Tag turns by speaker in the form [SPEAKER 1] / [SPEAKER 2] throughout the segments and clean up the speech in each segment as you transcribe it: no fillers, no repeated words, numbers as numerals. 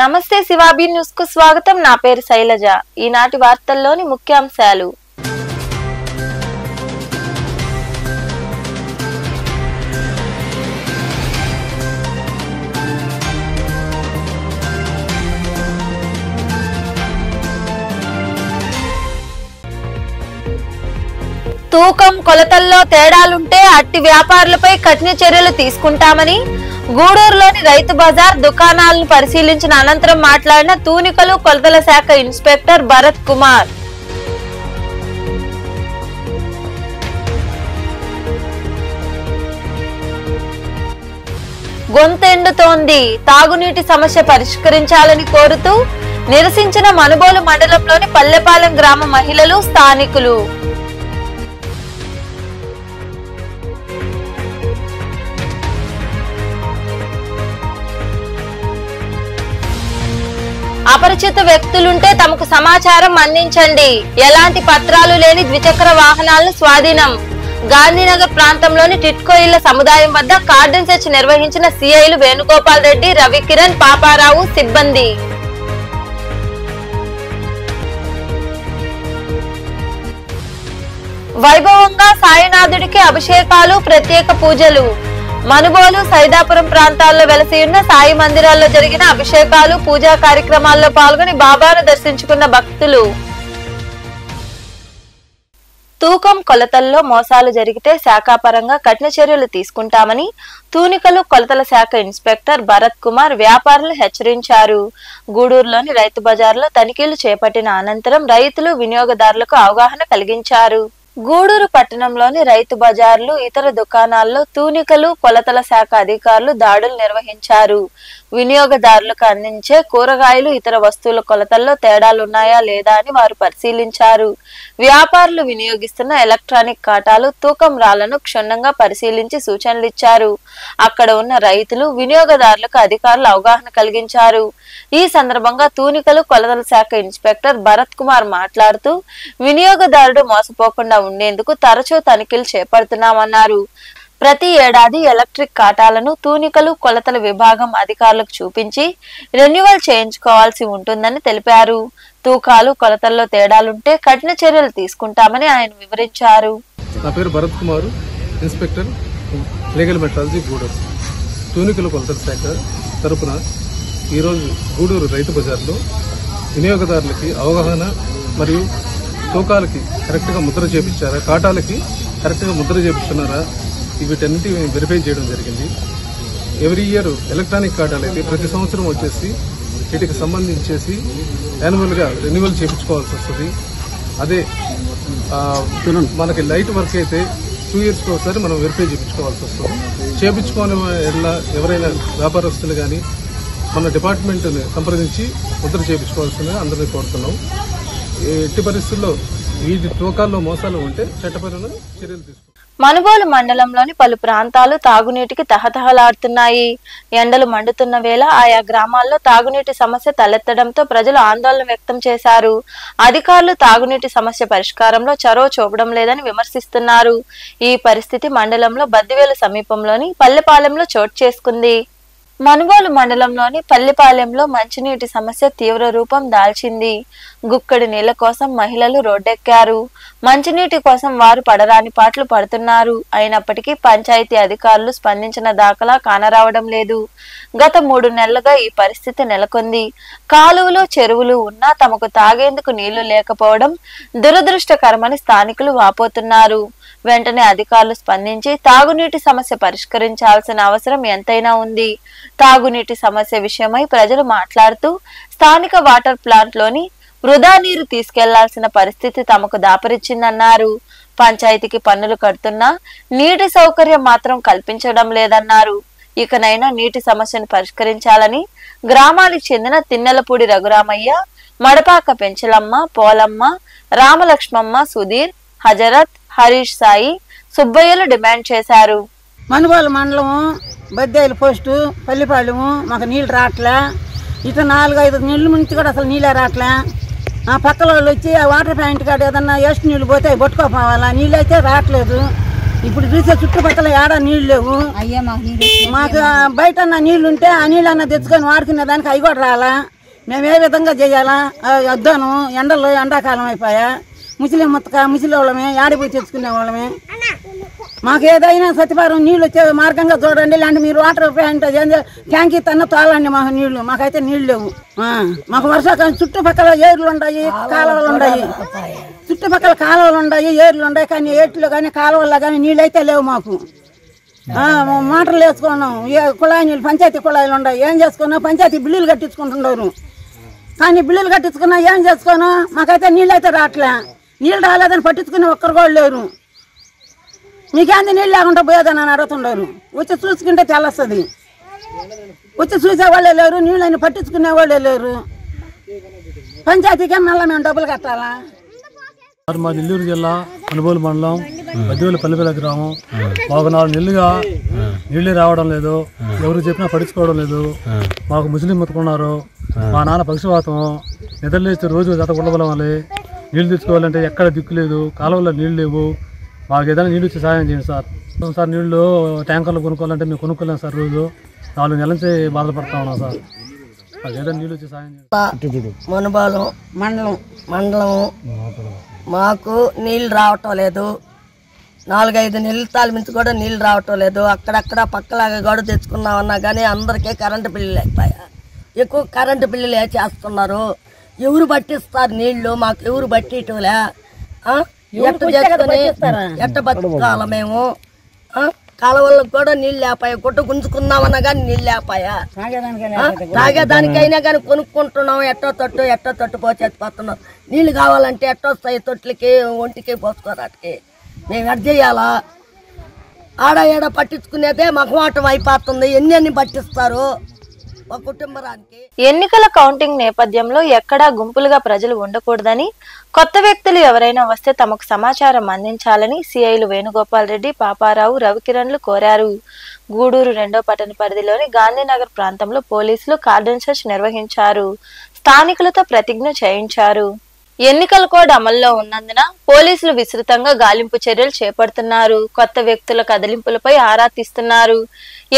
[SPEAKER 1] నమస్తే శివాబీ న్యూస్ కు స్వాగతం. నా పేరు శైలజ. ఈనాటి వార్తల్లోని ముఖ్యాంశాలు. తూకం కొలతల్లో తేడాలుంటే అట్టి వ్యాపారులపై కఠిన చర్యలు తీసుకుంటామని గూడూరులోని రైతు బజార్ దుకాణాలను పరిశీలించిన అనంతరం మాట్లాడిన తూనికలు కొలతల శాఖ ఇన్స్పెక్టర్ భరత్ కుమార్. గొంతెండుతోంది, తాగునీటి సమస్య పరిష్కరించాలని కోరుతూ నిరసించిన మనుబోలు మండలంలోని పల్లెపాలెం గ్రామ మహిళలు, స్థానికులు. అపరిచిత వ్యక్తులుంటే తమకు సమాచారం అందించండి. ఎలాంటి పత్రాలు లేని ద్విచక్ర వాహనాలను స్వాధీనం. గాంధీనగర్ ప్రాంతంలోని టిట్కో ఇళ్ల సముదాయం వద్ద కార్డన్ సెర్చ్ నిర్వహించిన సిఐలు వేణుగోపాల్ రెడ్డి, రవికిరణ్, పాపారావు సిబ్బంది. వైభవంగా సాయినాథుడికి అభిషేకాలు, ప్రత్యేక పూజలు. మనుబోలు, సైదాపురం ప్రాంతాల్లో వెలసి ఉన్న సాయి మందిరాల్లో జరిగిన అభిషేకాలు, పూజా కార్యక్రమాల్లో పాల్గొని బాబాను దర్శించుకున్న భక్తులు. తూకం కొలతల్లో మోసాలు జరిగితే శాఖాపరంగా కఠిన చర్యలు తీసుకుంటామని తూనికలు కొలతల శాఖ ఇన్స్పెక్టర్ భరత్ కుమార్ వ్యాపారులు హెచ్చరించారు. గూడూరులోని రైతు బజార్లో తనిఖీలు చేపట్టిన అనంతరం రైతులు, వినియోగదారులకు అవగాహన కలిగించారు. గూడూరు పట్టణంలోని రైతు బజార్లు, ఇతర దుకాణాల్లో తూనికలు కొలతల శాఖ అధికారులు దాడులు నిర్వహించారు. వినియోగదారులకు అందించే కూరగాయలు, ఇతర వస్తువుల కొలతల్లో తేడాలున్నాయా లేదా అని వారు పరిశీలించారు. వ్యాపారులు వినియోగిస్తున్న ఎలక్ట్రానిక్ కాటాలు, తూకం రాళ్లను క్షుణ్ణంగా పరిశీలించి సూచనలు ఇచ్చారు. అక్కడ ఉన్న రైతులు, వినియోగదారులకు అధికారులు అవగాహన కలిగించారు. ఈ సందర్భంగా తూనికలు కొలతల శాఖ ఇన్స్పెక్టర్ భరత్ కుమార్ మాట్లాడుతూ వినియోగదారుడు మోసపోకుండా ఉండేందుకు తరచూ తనిఖీలు చేపడుతున్నామన్నారు. ప్రతి ఏడాది ఎలక్ట్రిక్ కాటాలను తూనికలు కొలతల విభాగం అధికారులకు చూపించి రెన్యువల్ చేయించుకోవాల్సి ఉంటుందని తెలిపారు. తూకాలు, కొలతల్లో తేడాలుంటే కఠిన చర్యలు తీసుకుంటామని ఆయన వివరించారు.
[SPEAKER 2] నా పేరు Bharat Kumar, inspector legal metrology, Gudur. తూనికలు కొలతల శాఖ తరపున ఈరోజు గూడూరు రైతు బజార్లో వినియోగదారులకి అవగాహన మరియు తూకాలకి కరెక్ట్గా ముద్ర చేపించారా, కాటాలకి కరెక్ట్గా ముద్ర చేపిస్తున్నారా, వీటన్నిటి వెరిఫై చేయడం జరిగింది. ఎవ్రీ ఇయర్ ఎలక్ట్రానిక్ కాటాలు అయితే ప్రతి సంవత్సరం వచ్చేసి వీటికి సంబంధించేసి యాన్యువల్గా రెన్యువల్ చేయించుకోవాల్సి వస్తుంది. అదే మనకి లైట్ వర్క్ అయితే 2 years ఒకసారి మనం వెరిఫై చేయించుకోవాల్సి వస్తుంది. చేయించుకోని ఎవరైనా వ్యాపారస్తులు కానీ మన డిపార్ట్మెంట్ని సంప్రదించి ముద్ర చేయించుకోవాల్సిందిగా అందరినీ కోరుతున్నాం. ఎట్టి పరిస్థితుల్లో వీటి తూకాల్లో మోసాలు ఉంటే చట్టపరమైన చర్యలు తీసుకుంటాం.
[SPEAKER 1] మనుబోలు మండలంలోని పలు ప్రాంతాలు తాగునీటికి తహతహలాడుతున్నాయి. ఎండలు మండుతున్న వేళ ఆయా గ్రామాల్లో తాగునీటి సమస్య తలెత్తడంతో ప్రజలు ఆందోళన వ్యక్తం చేశారు. అధికారులు తాగునీటి సమస్య పరిష్కారంలో చొరవ చూపడం లేదని విమర్శిస్తున్నారు. ఈ పరిస్థితి మండలంలో బద్దివేలు సమీపంలోని పల్లెపాలెంలో చోటు చేసుకుంది. మనుబోలు మండలంలోని పల్లిపాలెంలో మంచినీటి సమస్య తీవ్ర రూపం దాల్చింది. గుక్కడి నీళ్ల కోసం మహిళలు రోడ్డెక్కారు. మంచినీటి కోసం వారు పడరాని పాట్లు పడుతున్నారు. అయినప్పటికీ పంచాయతీ అధికారులు స్పందించిన దాఖలా కానరావడం లేదు. గత 3 నెలలుగా ఈ పరిస్థితి నెలకొంది. కాలువలు, చెరువులు ఉన్నా తమకు తాగేందుకు నీళ్లు లేకపోవడం దురదృష్టకరమని స్థానికులు వాపోతున్నారు. వెంటనే అధికారులు స్పందించి తాగునీటి సమస్య పరిష్కరించాల్సిన అవసరం ఎంతైనా ఉంది. తాగునీటి సమస్య విషయమై ప్రజలు మాట్లాడుతూ స్థానిక వాటర్ ప్లాంట్ లోని వృధా నీరు తీసుకెళ్లాల్సిన పరిస్థితి తమకు దాపరిచ్చిందన్నారు. పంచాయతీకి పన్నులు కడుతున్నా నీటి సౌకర్యం మాత్రం కల్పించడం లేదన్నారు. ఇకనైనా నీటి సమస్యను పరిష్కరించాలని గ్రామానికి చెందిన తిన్నెలపూడి రఘురామయ్య, మడపాక పెంచలమ్మ, పోలమ్మ, రామలక్ష్మమ్మ, సుధీర్, హజరత్, హరీష్ సాయి, సుబ్బయ్యలు డిమాండ్ చేశారు.
[SPEAKER 3] మనుబోలు మండలము, బద్దేలు పోస్టు, పల్లిపాలెము మాకు నీళ్ళు రావట్లే. ఇటు 4-5 నీళ్ళు నుంచి కూడా అసలు నీళ్ళే రావట్లే. ఆ పక్కల వాళ్ళు వచ్చి ఆ వాటర్ ప్యాంట్ కాడ ఏదన్నా వేస్ట్ నీళ్ళు పోతే అవి పట్టుకోపోవాలా, నీళ్ళు అయితే రావట్లేదు. ఇప్పుడు చూసే చుట్టుపక్కల ఏడా నీళ్ళు లేవు. మాకు బయట నీళ్ళు ఉంటే ఆ నీళ్ళన్నా తెచ్చుకొని వాడుకునే దానికి అవి కూడా రాలా. మేము ఏ విధంగా చేయాలా? వద్దాను, ఎండాకాలం అయిపోయా, ముసలి వాళ్ళమే ఆడిపోయి తెచ్చుకునే వాళ్ళమే. మాకు ఏదైనా సత్యపారం నీళ్ళు వచ్చే మార్గంగా చూడండి, లేదంటే మీరు వాటర్ ట్యాంకీ తన్న తోలండి మాకు నీళ్లు. మాకైతే నీళ్ళు లేవు. మాకు వర్షాకాలం చుట్టుపక్కల ఏర్లు ఉన్నాయి, కాలువలు ఉన్నాయి. చుట్టుపక్కల కాలువలు ఉన్నాయి, ఏర్లు ఉన్నాయి, కానీ ఏట్లో కానీ కాలువల్లో కానీ నీళ్ళు అయితే లేవు మాకు. మోటార్లు వేసుకున్నాం, కుళాయి నీళ్ళు పంచాయతీ కుళాయిలు ఉన్నాయి. ఏం చేసుకున్నాం? పంచాయతీ బిల్లులు కట్టించుకుంటున్నారు. కానీ బిల్లులు కట్టించుకున్నా ఏం చేసుకోను? మాకైతే నీళ్ళు అయితే రావట్లే. నీళ్ళు రాలేదని పట్టించుకుని ఒక్కరు కూడా లేరు. మీకేంది నీళ్ళు లేకుండా పోయేదని అని అడుగుతుండారు. వచ్చి చూసుకుంటే తెలుస్తుంది. వచ్చి చూసేవాళ్ళే లేరు, నీళ్ళని పట్టించుకునే వాళ్ళే లేరు. పంచాయతీకే మళ్ళీ మేము డబ్బులు కట్టాలా?
[SPEAKER 4] మా నెల్లూరు జిల్లా అనుబోలు మండలం పెద్దవేలు పల్లెపల్లి గ్రామం. మాకు 4 నెలలుగా నీళ్ళే రావడం లేదు. ఎవరు చెప్పినా పట్టించుకోవడం లేదు. మాకు ముస్లిం మొత్తుకున్నారు. మా నాన్న పక్షవాతం, నిద్రలేస్తే రోజు గత గుళ్ళబలవాలి. నీళ్ళు తెచ్చుకోవాలంటే ఎక్కడ దిక్కు లేదు, కాలువల్లో నీళ్ళు లేవు. మాకు ఏదైనా నీళ్ళు వచ్చి సాయం చేయండి సార్. నీళ్ళు ట్యాంకర్లు కొనుక్కోవాలంటే మేము కొనుక్కోలేము సార్. రోజు 4 నెలల నుంచి బాధపడతా ఉన్నాం సార్. మాకు ఏదైనా నీళ్ళు వచ్చి సాయం చేయండి.
[SPEAKER 5] మునబాలం మండలం మాకు నీళ్ళు రావటం లేదు. 4-5 నెలల తాలిమించి కూడా నీళ్ళు రావటం లేదు. అక్కడక్కడ పక్కలాగా కూడా తెచ్చుకున్నామన్నా కానీ అందరికీ కరెంటు బిల్లులు అయిపోయా. ఎక్కువ కరెంటు బిల్లులు చేస్తున్నారు. ఎవరు పట్టిస్తారు నీళ్లు? మాకు ఎవరు పట్టిటోలే. ఎట్ట బతుకాల మేము? కాలువలకు కూడా నీళ్ళు లేపాయా. గుట్ట గుంజుకుందామన్నా కానీ నీళ్ళు లేపాయా. తాగేదానికైనా కానీ కొనుక్కుంటున్నాం. ఎట్టో తొట్టు పోసేసిపోతున్నాం. నీళ్ళు కావాలంటే ఎట్టొస్తాయి? తొట్లకి ఒంటికి పోసుకోరాటికి మేము ఎట్ చేయాలా? ఆడ పట్టించుకునేదే మగవాటం అయిపోతుంది. ఎన్ని పట్టిస్తారు ఒక కుటుంబానికి?
[SPEAKER 1] ఎన్నికల కౌంటింగ్ నేపథ్యంలో ఎక్కడా గుంపులుగా ప్రజలు ఉండకూడదని, కొత్త వ్యక్తులు ఎవరైనా వస్తే తమకు సమాచారం అందించాలని సిఐలు వేణుగోపాల్ రెడ్డి, పాపారావు, రవికిరణ్లు కోరారు. గూడూరు 2వ పట్టణ పరిధిలోని గాంధీనగర్ ప్రాంతంలో పోలీసులు కార్డన్ సెర్చ్ నిర్వహించారు. స్థానికులతో ప్రతిజ్ఞ చేయించారు. ఎన్నికల కోడ్ అమల్లో ఉన్నందున పోలీసులు విస్తృతంగా గాలింపు చర్యలు చేపడుతున్నారు. కొత్త వ్యక్తుల కదిలింపులపై ఆరా తీస్తున్నారు.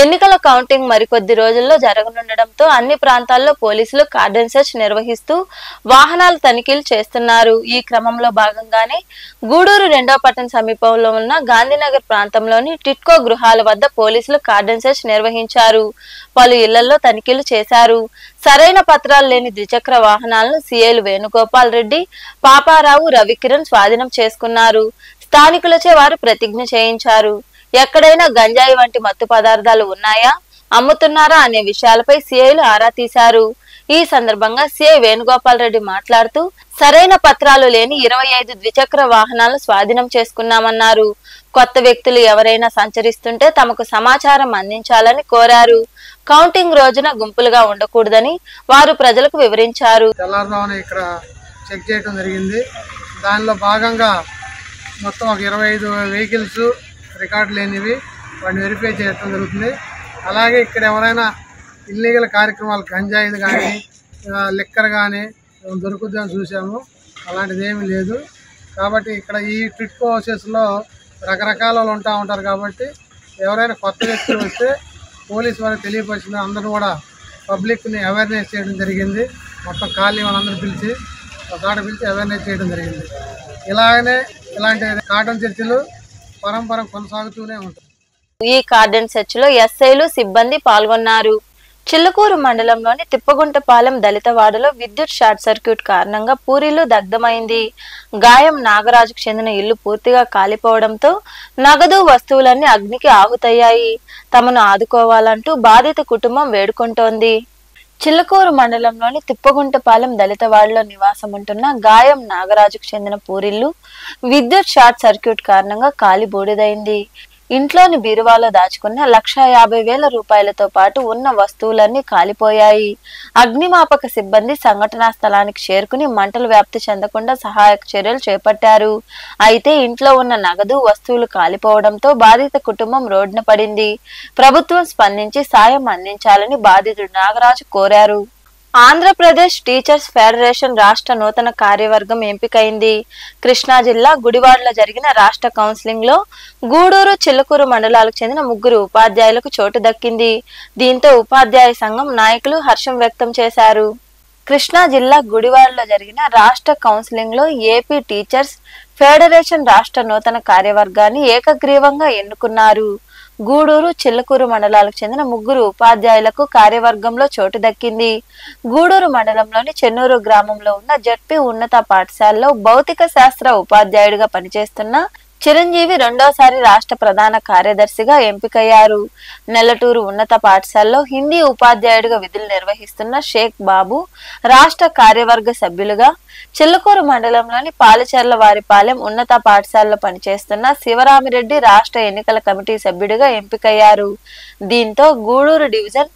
[SPEAKER 1] ఎన్నికల కౌంటింగ్ మరికొద్ది రోజుల్లో జరగనుండటంతో అన్ని ప్రాంతాల్లో పోలీసులు కార్డన్ సెర్చ్ నిర్వహిస్తూ వాహనాల తనిఖీలు చేస్తున్నారు. ఈ క్రమంలో భాగంగానే గూడూరు 2వ పట్టణ సమీపంలో ఉన్న గాంధీనగర్ ప్రాంతంలోని టిట్కో గృహాల వద్ద పోలీసులు కార్డన్ సెర్చ్ నిర్వహించారు. పలు ఇళ్లలో తనిఖీలు చేశారు. సరైన పత్రాలు లేని ద్విచక్ర వాహనాలను సిఐలు వేణుగోపాల్ రెడ్డి, పాపారావు, రవికిరణ్ స్వాధీనం చేసుకున్నారు. స్థానికులచే వారు ప్రతిజ్ఞ చేయించారు. ఎక్కడైనా గంజాయి వంటి మత్తు పదార్థాలు ఉన్నాయా, అమ్ముతున్నారా అనే విషయాలపై సిఐలు ఆరా తీశారు. ఈ సందర్భంగా సిఐ వేణుగోపాల్ రెడ్డి మాట్లాడుతూ సరైన పత్రాలు లేని 25 ద్విచక్ర వాహనాలను స్వాధీనం చేసుకున్నామన్నారు. కొత్త వ్యక్తులు ఎవరైనా సంచరిస్తుంటే తమకు సమాచారం అందించాలని కోరారు. కౌంటింగ్ రోజున గుంపులుగా ఉండకూడదని వారు ప్రజలకు వివరించారు.
[SPEAKER 6] ఇక్కడ చెక్ చేయడం జరిగింది. దానిలో భాగంగా మొత్తం ఒక 25 వెహికల్స్ రికార్డు లేనివి వాటిని వెరిఫై చేయడం జరుగుతుంది. అలాగే ఇక్కడ ఎవరైనా ఇల్లీగల్ కార్యక్రమాలు గంజాయిలు కానీ లిక్కర్ కానీ దొరుకుతుందని చూసాము. అలాంటిది ఏమీ లేదు. కాబట్టి ఇక్కడ ఈ టిట్కో హౌసెస్లో రకరకాల వాళ్ళు ఉంటారు. కాబట్టి ఎవరైనా కొత్త వ్యక్తులు వస్తే పోలీసు వారికి తెలియపరిచిన అందరూ కూడా పబ్లిక్ని అవేర్నెస్ చేయడం జరిగింది. మొత్తం ఖాళీ వాళ్ళందరూ పిలిచి అవేర్నెస్ చేయడం జరిగింది. ఇలాంటి కార్డన్ చర్చలు పరంపర కొనసాగుతూనే ఉంటాయి.
[SPEAKER 1] ఈ కార్డన్ సెర్చ్ లో ఎస్ఐలు, సిబ్బంది పాల్గొన్నారు. చిల్లకూరు మండలంలోని తిప్పగుంటపాలెం దళితవాడలో విద్యుత్ షార్ట్ సర్క్యూట్ కారణంగా పూరిలో దగ్ధమైంది. గాయం నాగరాజుకు చెందిన ఇల్లు పూర్తిగా కాలిపోవడంతో నగదు, వస్తువులన్నీ అగ్నికి ఆహుతయ్యాయి. తమను ఆదుకోవాలంటూ బాధిత కుటుంబం వేడుకుంటోంది. చిల్లకూరు మండలంలోని తిప్పగుంటపాలెం దళితవాడలో నివాసం ఉంటున్న గాయం నాగరాజుకు చెందిన పూరిల్లు విద్యుత్ షార్ట్ సర్క్యూట్ కారణంగా కాలి బూడిదైంది. ఇంట్లోని బీరువాలో దాచుకున్న 1,50,000 రూపాయలతో పాటు ఉన్న వస్తువులన్నీ కాలిపోయాయి. అగ్నిమాపక సిబ్బంది సంఘటనా స్థలానికి చేరుకుని మంటలు వ్యాప్తి చెందకుండా సహాయక చర్యలు చేపట్టారు. అయితే ఇంట్లో ఉన్న నగదు, వస్తువులు కాలిపోవడంతో బాధిత కుటుంబం రోడ్డున పడింది. ప్రభుత్వం స్పందించి సాయం అందించాలని బాధితుడు నాగరాజు కోరారు. ఆంధ్రప్రదేశ్ టీచర్స్ ఫెడరేషన్ రాష్ట్ర నూతన కార్యవర్గం ఎంపికైంది. కృష్ణా జిల్లా గుడివాడలో జరిగిన రాష్ట్ర కౌన్సిలింగ్ లో గూడూరు, చిల్లకూరు మండలాలకు చెందిన 3 ఉపాధ్యాయులకు చోటు దక్కింది. దీంతో ఉపాధ్యాయ సంఘం నాయకులు హర్షం వ్యక్తం చేశారు. కృష్ణా జిల్లా గుడివాడలో జరిగిన రాష్ట్ర కౌన్సిలింగ్ లో ఏపీ టీచర్స్ ఫెడరేషన్ రాష్ట్ర నూతన కార్యవర్గాన్ని ఏకగ్రీవంగా ఎన్నుకున్నారు. గూడూరు, చిల్లకూరు మండలాలకు చెందిన 3 ఉపాధ్యాయులకు కార్యవర్గంలో చోటు దక్కింది. గూడూరు మండలంలోని చెన్నూరు గ్రామంలో ఉన్న జడ్పీ ఉన్నత పాఠశాలలో భౌతిక శాస్త్ర ఉపాధ్యాయుడిగా పనిచేస్తున్న చిరంజీవి రెండోసారి రాష్ట్ర ప్రధాన కార్యదర్శిగా ఎంపికయ్యారు. నెల్లటూరు ఉన్నత పాఠశాలలో హిందీ ఉపాధ్యాయుడిగా విధులు నిర్వహిస్తున్న షేక్ బాబు రాష్ట్ర కార్యవర్గ సభ్యులుగా, చిల్లకూరు మండలంలోని పాలచెర్ల వారిపాలెం ఉన్నత పాఠశాలలో పనిచేస్తున్న శివరామిరెడ్డి రాష్ట్ర ఎన్నికల కమిటీ సభ్యుడిగా ఎంపికయ్యారు. దీంతో గూడూరు డివిజన్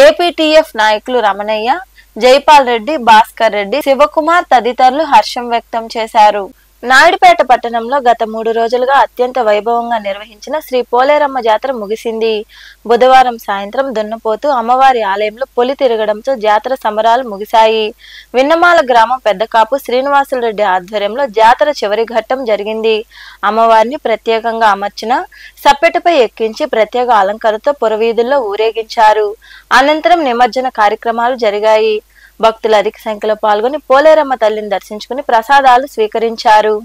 [SPEAKER 1] ఏపీటీఎఫ్ నాయకులు రమణయ్య, జైపాల్ రెడ్డి, భాస్కర్ రెడ్డి, శివకుమార్ తదితరులు హర్షం వ్యక్తం చేశారు. నాయుడుపేట పట్టణంలో గత 3 రోజులుగా అత్యంత వైభవంగా నిర్వహించిన శ్రీ పోలేరమ్మ జాతర ముగిసింది. బుధవారం సాయంత్రం దున్నపోతు అమ్మవారి ఆలయంలో పొలి తిరగడంతో జాతర సంబరాలు ముగిశాయి. విన్నమాల గ్రామం పెద్దకాపు శ్రీనివాసులరెడ్డి ఆధ్వర్యంలో జాతర చివరి ఘట్టం జరిగింది. అమ్మవారిని ప్రత్యేకంగా అమర్చిన సప్పెటపై ఎక్కించి ప్రత్యేక అలంకరణతో పురవీధుల్లో ఊరేగించారు. అనంతరం నిమజ్జన కార్యక్రమాలు జరిగాయి. భక్తులు అధిక సంఖ్యలో పాల్గొని పోలేరమ్మ తల్లిని దర్శించుకుని ప్రసాదాలు స్వీకరించారు.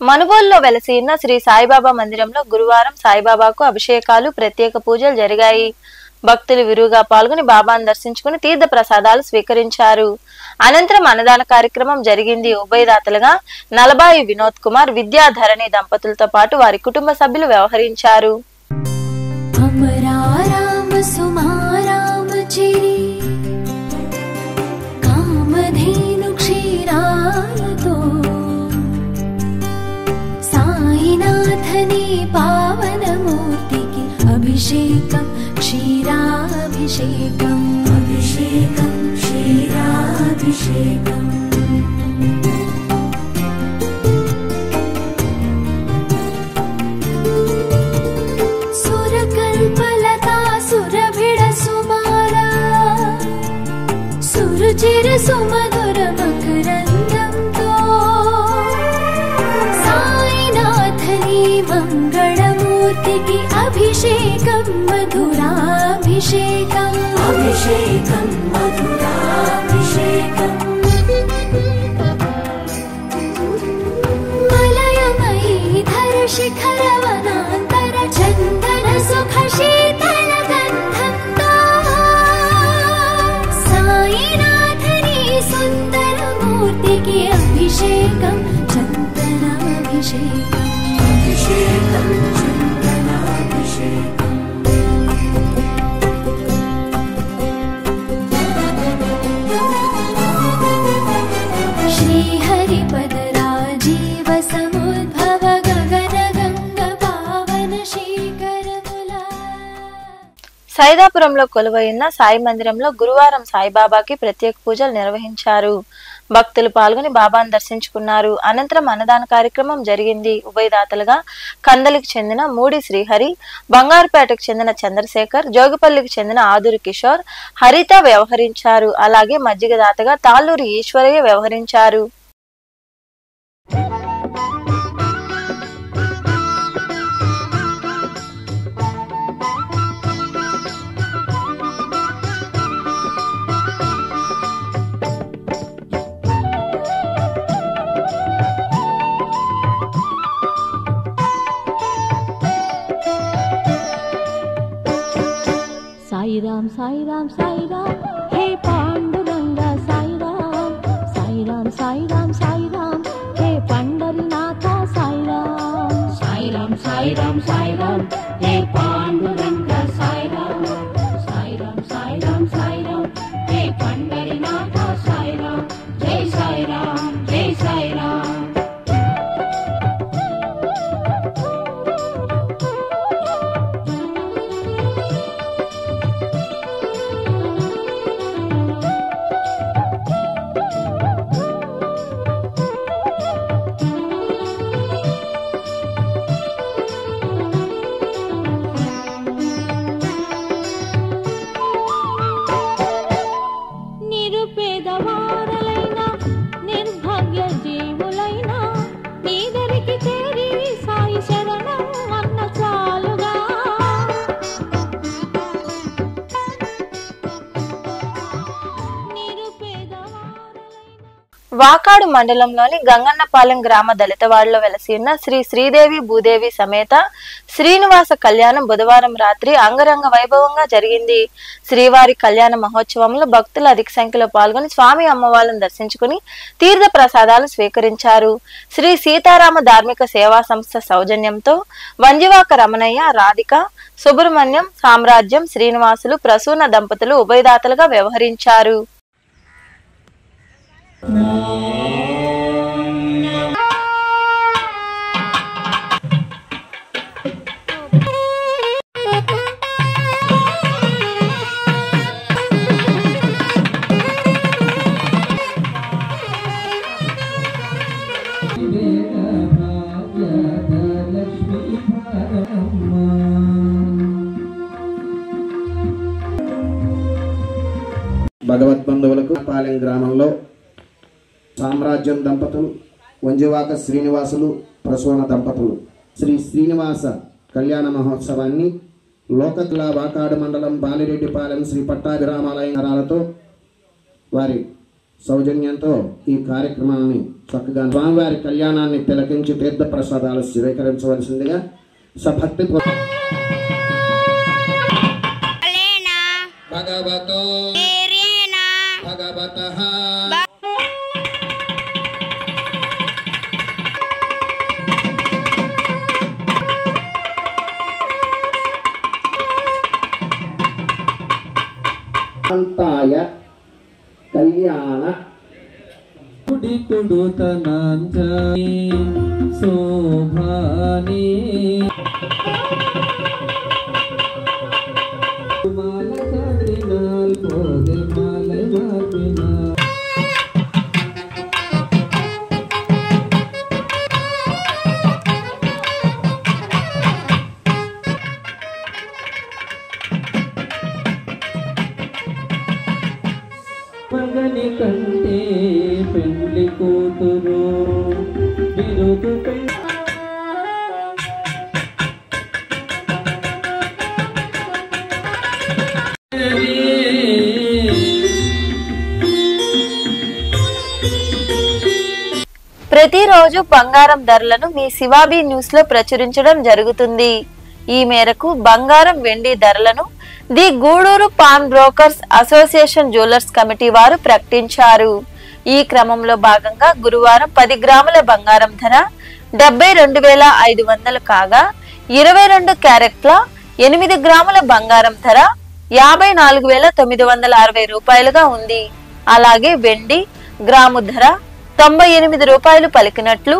[SPEAKER 1] మనుబోలులో వెలసిన శ్రీ సాయిబాబా మందిరంలో గురువారం సాయిబాబాకు అభిషేకాలు, ప్రత్యేక పూజలు జరిగాయి. భక్తులు విరుగా పాల్గొని బాబాను దర్శించుకుని తీర్థ ప్రసాదాలు స్వీకరించారు. అనంతరం అన్నదాన కార్యక్రమం జరిగింది. ఉభయదాతలుగా నలబాయి వినోద్ కుమార్, విద్యాధరణి దంపతులతో పాటు వారి కుటుంబ సభ్యులు వ్యవహరించారు.
[SPEAKER 7] पावनमूर्तिకి अभिषेकं क्षीराभिषेकं अभिषेकं क्षीराभिषेकं सुरकल्पलता सुरभिडसुमाला सुरुचिर सुमधुर मकरन्दंतो साईनाथनी मंगलमूर्तिకి अभिषेकं मधुराभिषेकं अभिषेकं मधुराभिषेकं मलयमयी धर शिखरवनान्तर चन्दन सुख शीतल गन्धं साईनाथनी सुन्दर मूर्तिకి अभिषेकं चन्दनाभिषेकं अभिषेकं चन्दनाभिषेकं श्रीहरिपद राजीव समुद्भव गगन गंग पावन शीकरमुला.
[SPEAKER 1] సైదాపురంలో కొలువైన సాయి మందిరంలో గురువారం సాయిబాబాకి ప్రత్యేక పూజలు నిర్వహించారు. భక్తులు పాల్గొని బాబాను దర్శించుకున్నారు. అనంతరం అన్నదాన కార్యక్రమం జరిగింది. ఉభయదాతలుగా కందలికి చెందిన మూడి శ్రీహరి, బంగారుపేటకు చెందిన చంద్రశేఖర్, జోగిపల్లికి చెందిన ఆదూరి కిషోర్, హరిత వ్యవహరించారు. అలాగే మజ్జిగ దాతగా తాళ్ళూరి ఈశ్వరయ్య వ్యవహరించారు.
[SPEAKER 7] साई राम साई राम साई राम हे पांडुरंगा साई राम साई राम साई राम साई राम हे पंढरीनाथा साई राम साई राम साई राम साई राम हे पांडुरंगा साई राम साई राम साई राम साई राम हे पंढरीनाथा साई राम जय साई राम जय साई राम.
[SPEAKER 1] వాకాడు మండలంలోని గంగన్నపాలెం గ్రామ దళితవాడలో వెలసి ఉన్న శ్రీ శ్రీదేవి భూదేవి సమేత శ్రీనివాస కళ్యాణం బుధవారం రాత్రి అంగరంగ వైభవంగా జరిగింది. శ్రీవారి కళ్యాణ మహోత్సవంలో భక్తులు అధిక సంఖ్యలో పాల్గొని స్వామి అమ్మవార్లను దర్శించుకుని తీర్థ ప్రసాదాలు స్వీకరించారు. శ్రీ సీతారామ ధార్మిక సేవా సంస్థ సౌజన్యంతో వంజివాక రమణయ్య, రాధిక, సుబ్రహ్మణ్యం, సామ్రాజ్యం, శ్రీనివాసులు, ప్రసూన దంపతులు ఉభయదాతలుగా వ్యవహరించారు.
[SPEAKER 8] భగవద్బంధువులకు పాలెం గ్రామంలో సామ్రాజ్యం దంపతులు, వంజివాక శ్రీనివాసులు, ప్రసూన దంపతులు శ్రీ శ్రీనివాస కళ్యాణ మహోత్సవాన్ని లోకక్లా వాకాడు మండలం బాలిరెడ్డిపాలెం శ్రీ పట్టాభిరామాలయాలతో వారి సౌజన్యంతో ఈ కార్యక్రమాన్ని చక్కగా స్వామివారి కళ్యాణాన్ని తిలకించి తీర్థ ప్రసాదాలు స్వీకరించవలసిందిగా సభక్తి భగవతో భగవతః అంతాయ కళ్యాణ కుడి కుడుతనాంజని శోభాని మాల కడినాల్ పోదే మాల మార్పినా మగని కంటే పెళ్లి కూతురు బిరుదు
[SPEAKER 1] ప్రతిరోజు బంగారం ధరలను మీ శివాబీ న్యూస్ లో ప్రచురించడం జరుగుతుంది. ఈ మేరకు బంగారం, వెండి ధరలను the Gudur pawn brokers association jewellers committee వారు ప్రకటించారు. ఈ క్రమంలో భాగంగా గురువారం 10 గ్రాముల బంగారం ధర 72,500 కాగా 22 క్యారెట్ల 8 గ్రాముల బంగారం ధర 54,960 రూపాయలుగా ఉంది. అలాగే వెండి గ్రాము ధర 98 రూపాయలు పలికినట్లు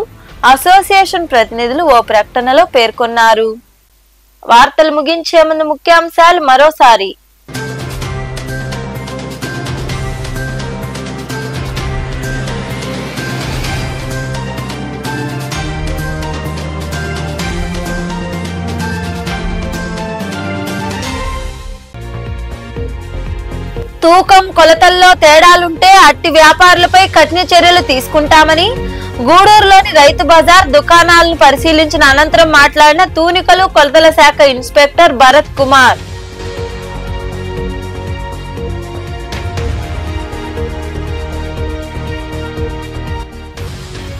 [SPEAKER 1] అసోసియేషన్ ప్రతినిధులు ఓ ప్రకటనలో పేర్కొన్నారు. వార్తలు ముగించే ముందు ముఖ్యాంశాలు మరోసారి. తూకం కొలతల్లో తేడాలుంటే అట్టి వ్యాపారులపై కఠిన చర్యలు తీసుకుంటామని గూడూరులోని రైతు బజార్ దుకాణాలను పరిశీలించిన అనంతరం మాట్లాడిన తూనికలు కొలతల శాఖ ఇన్స్పెక్టర్ భరత్ కుమార్.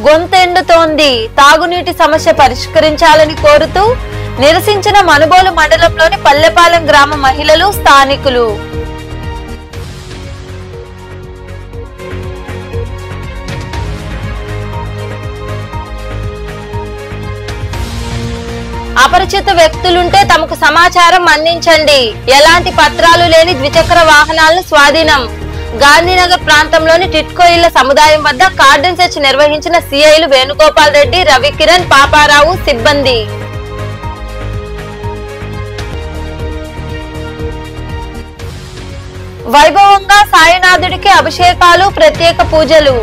[SPEAKER 1] గొంతెండుతోంది, తాగునీటి సమస్య పరిష్కరించాలని కోరుతూ నిరసించిన మనుబోలు మండలంలోని పల్లెపాలెం గ్రామ మహిళలు, స్థానికులు. అపరిచిత వ్యక్తులుంటే తమకు సమాచారం అందించండి. ఎలాంటి పత్రాలు లేని ద్విచక్ర వాహనాలను స్వాధీనం. గాంధీనగర్ ప్రాంతంలోని టిట్కో ఇళ్ల సముదాయం వద్ద కార్డన్ సెర్చ్ నిర్వహించిన సిఐలు వేణుగోపాల్ రెడ్డి, రవికిరణ్, పాపారావు సిబ్బంది. వైభవంగా సాయినాథుడికి అభిషేకాలు, ప్రత్యేక పూజలు.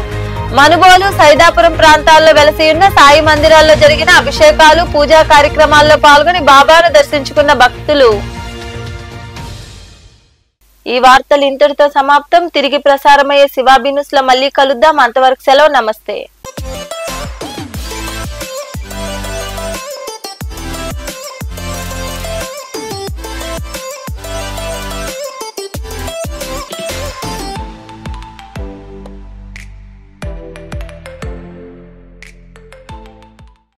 [SPEAKER 1] మనుబోలు, సైదాపురం ప్రాంతాల్లో వెలసి ఉన్న సాయి మందిరాల్లో జరిగిన అభిషేకాలు, పూజా కార్యక్రమాల్లో పాల్గొని బాబాను దర్శించుకున్న భక్తులు. ఈ వార్తలు ఇంతటితో సమాప్తం. తిరిగి ప్రసారమయ్యే శివాబి న్యూస్ లో మళ్ళీ కలుద్దాం. అంతవరకు సెలవు. నమస్తే.